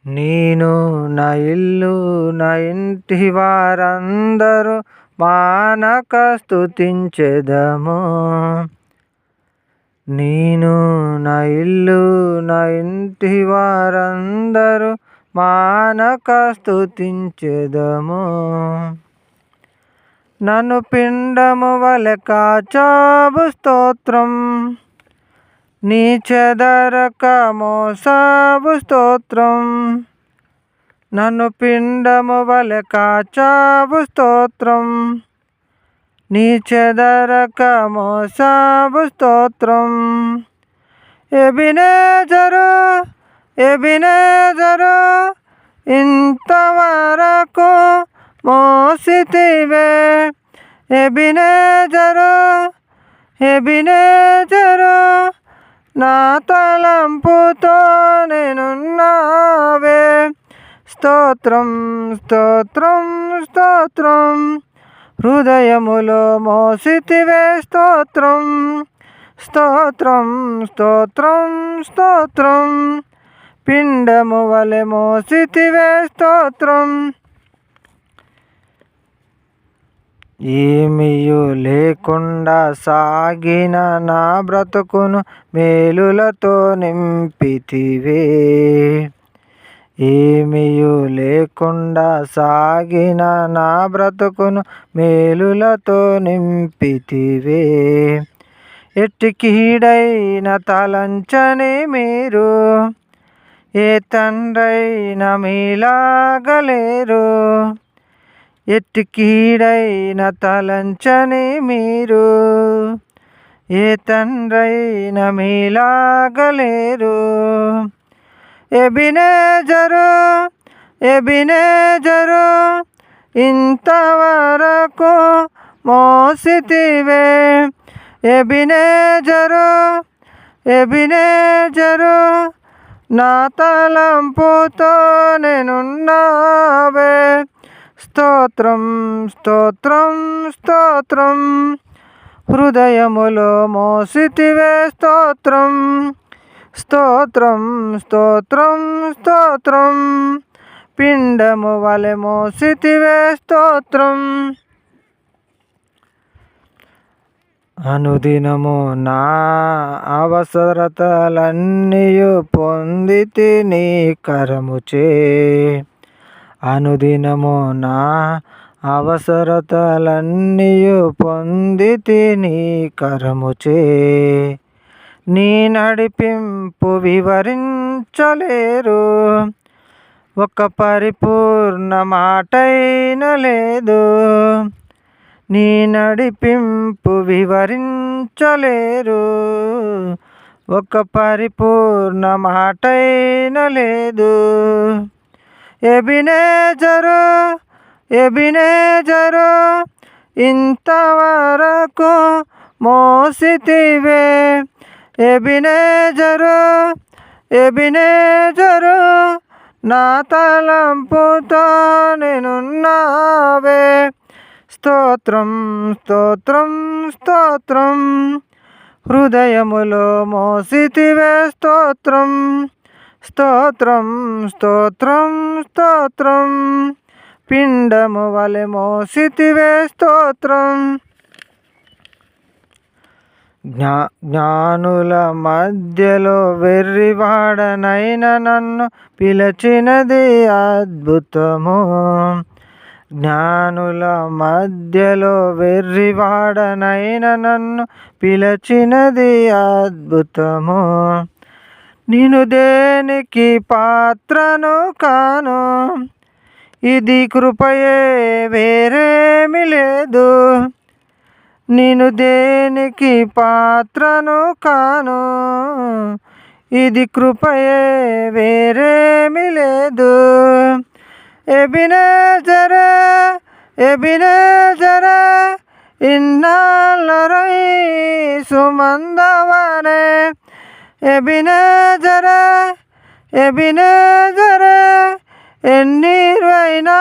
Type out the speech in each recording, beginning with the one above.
నేను నా ఇల్లు నా ఇంటి వారందరూ మానక స్తుతించెదము. నేను నా ఇల్లు నా ఇంటి వారందరూ మానక స్తుతించెదము. నన్ను పిండము వలె కాచావు స్తోత్రం, నీ చెదరక మోసావు స్తోత్రం. నన్ను పిండము వలె కాచావు స్తోత్రం, నీ చెదరక మోసావు స్తోత్రం. ఎబినేజరు ఎబినేజరు ఇంతవరకు మోసితివే. ఎబినేజరు ఎబినేజరు నా తలంపుతో నేనున్నావే. స్తోత్రం స్తోత్రం స్తోత్రం, హృదయములో మోసితివే. స్తోత్రం స్తోత్రం స్తోత్రం స్తోత్రం, పిండము వలె మోసితివే. స్తోత్రం. ఏమీయు లేకుండా సాగిన నా బ్రతుకును మేలులతో నింపితివే. ఏమీయు లేకుండా సాగిన నా బ్రతుకును మేలులతో నింపితివే. ఎట్టి కీడైన తలంచని మీరు ఏ తండ్రైనా మీలాగలేరు. ఎట్టి కీడైన తలంచని మీరు ఏ తండ్రైనా మీలాగలేరు. ఎబినేజరు ఎబినేజరు ఇంతవరకు మోసితివే. ఎబినేజరు ఎబినేజరు నా తలంపుతో నేనున్నావే. స్తోత్రం స్తోత్రం స్తోత్రం, హృదయములో మోసితివే. స్తోత్రం స్తోత్రం స్తోత్రం స్తోత్రం, పిండము వలె మోసితివే. స్తోత్రం. అనుదినము నా అవసరతలన్నీయు పొందితి నీ కరముచే. అనుదినము నా అవసరతలన్నీయు పొందితి నీ కరముచే. నీ నడిపింపు వివరించలేరు, ఒక పరిపూర్ణ మాటైన లేదు. నీ నడిపింపు వివరించలేరు, ఒక పరిపూర్ణ మాటైన లేదు. ఎబినేజరు ఎబినేజరు ఇంతవరకు మోసితివే. ఎబినేజరు ఎబినేజరు నా తలంపుతో నేనున్నావే. స్తోత్రం స్తోత్రం స్తోత్రం, హృదయములో మోసితివే. స్తోత్రం స్తోత్రం స్తోత్రం స్తోత్రం, పిండము వలె మోసితివే. స్తోత్రం. జ్ఞానుల మధ్యలో వెర్రివాడనైన నన్ను పిలిచినది అద్భుతము. జ్ఞానుల మధ్యలో వెర్రివాడనైన నన్ను పిలిచినది అద్భుతము. నేను దేనికి పాత్రను కాను, ఇది కృపయే వేరేమి లేదు. నేను దేనికి పాత్రను కాను, ఇది కృపయే వేరేమి లేదు. ఎబినేజరే ఎబినేజరే ఇన్నాళ్ళరై సుమందవనే. ఎబినేజరే ఎబినేజరే ఎన్నీర్వైనా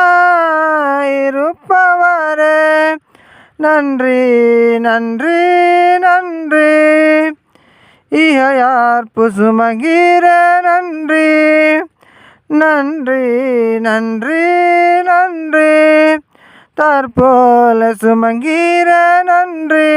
ఇరుప్పవరే. நன்றி நன்றி நன்றி இஹயார்ப்பு சுமகிற நன்றி நன்றி நன்றி நன்றி தற்போல சுமங்கீர நன்றி.